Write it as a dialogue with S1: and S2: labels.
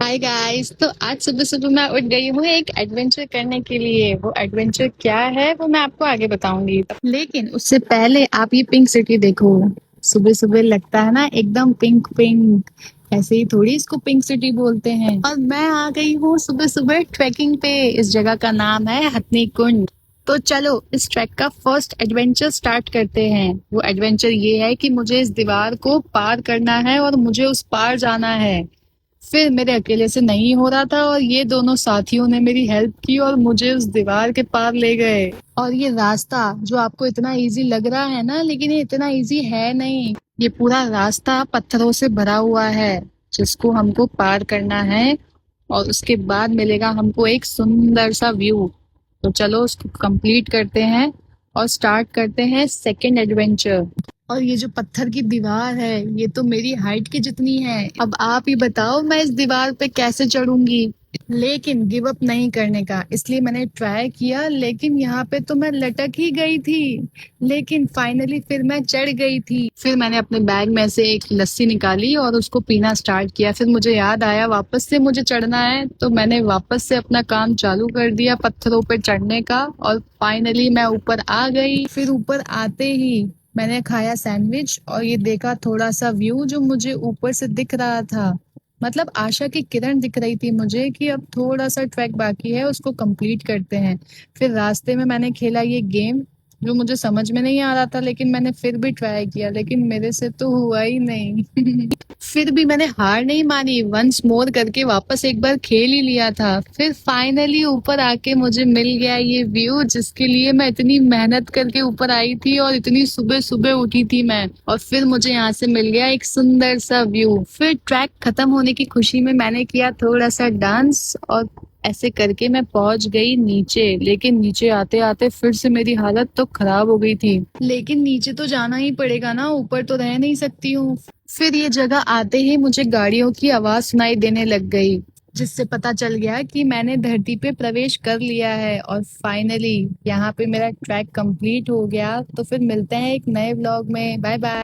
S1: Hi guys. तो आज सुबह सुबह मैं उठ गई हूँ एक एडवेंचर करने के लिए। वो एडवेंचर क्या है वो मैं आपको आगे बताऊंगी, लेकिन उससे पहले आप ये पिंक सिटी देखो। सुबह सुबह लगता है ना एकदम पिंक पिंक। ऐसे ही थोड़ी इसको पिंक सिटी बोलते हैं। और मैं आ गई हूँ सुबह सुबह ट्रैकिंग पे। इस जगह का नाम है हथनी कुंड। तो चलो इस ट्रैक का फर्स्ट एडवेंचर स्टार्ट करते हैं। वो एडवेंचर ये है कि मुझे इस दीवार को पार करना है और मुझे उस पार जाना है। फिर मेरे अकेले से नहीं हो रहा था और ये दोनों साथियों ने मेरी हेल्प की और मुझे उस दीवार के पार ले गए। और ये रास्ता जो आपको इतना इजी लग रहा है ना, लेकिन ये इतना इजी है नहीं। ये पूरा रास्ता पत्थरों से भरा हुआ है जिसको हमको पार करना है। और उसके बाद मिलेगा हमको एक सुंदर सा व्यू। तो चलो उसको कंप्लीट करते हैं और स्टार्ट करते हैं सेकंड एडवेंचर। और ये जो पत्थर की दीवार है ये तो मेरी हाइट की जितनी है। अब आप ही बताओ मैं इस दीवार पे कैसे चढ़ूंगी। लेकिन गिव अप नहीं करने का, इसलिए मैंने ट्राई किया, लेकिन यहाँ पे तो मैं लटक ही गई थी। लेकिन फाइनली फिर मैं चढ़ गई थी। फिर मैंने अपने बैग में से एक लस्सी निकाली और उसको पीना स्टार्ट किया। फिर मुझे याद आया वापस से मुझे चढ़ना है, तो मैंने वापस से अपना काम चालू कर दिया पत्थरों पे चढ़ने का। और फाइनली मैं ऊपर आ गई। फिर ऊपर आते ही मैंने खाया सैंडविच और ये देखा थोड़ा सा व्यू जो मुझे ऊपर से दिख रहा था। मतलब आशा की किरण दिख रही थी मुझे कि अब थोड़ा सा ट्रैक बाकी है, उसको कंप्लीट करते हैं। फिर रास्ते में मैंने खेला ये गेम जो मुझे समझ में नहीं आ रहा था, लेकिन मैंने फिर भी ट्राई किया, लेकिन मेरे से तो हुआ ही नहीं। फिर भी मैंने हार नहीं मानी, वंस मोर करके वापस एक बार खेल ही लिया था। फिर फाइनली ऊपर आके मुझे मिल गया ये व्यू जिसके लिए मैं इतनी मेहनत करके ऊपर आई थी और इतनी सुबह सुबह उठी थी मैं। और फिर मुझे यहाँ से मिल गया एक सुंदर सा व्यू। फिर ट्रैक खत्म होने की खुशी में मैंने किया थोड़ा सा डांस और ऐसे करके मैं पहुंच गई नीचे। लेकिन नीचे आते आते फिर से मेरी हालत तो खराब हो गई थी। लेकिन नीचे तो जाना ही पड़ेगा ना, ऊपर तो रह नहीं सकती हूँ। फिर ये जगह आते ही मुझे गाड़ियों की आवाज सुनाई देने लग गई, जिससे पता चल गया कि मैंने धरती पे प्रवेश कर लिया है। और फाइनली यहाँ पे मेरा ट्रैक कंप्लीट हो गया। तो फिर मिलते हैं एक नए व्लॉग में। Bye bye.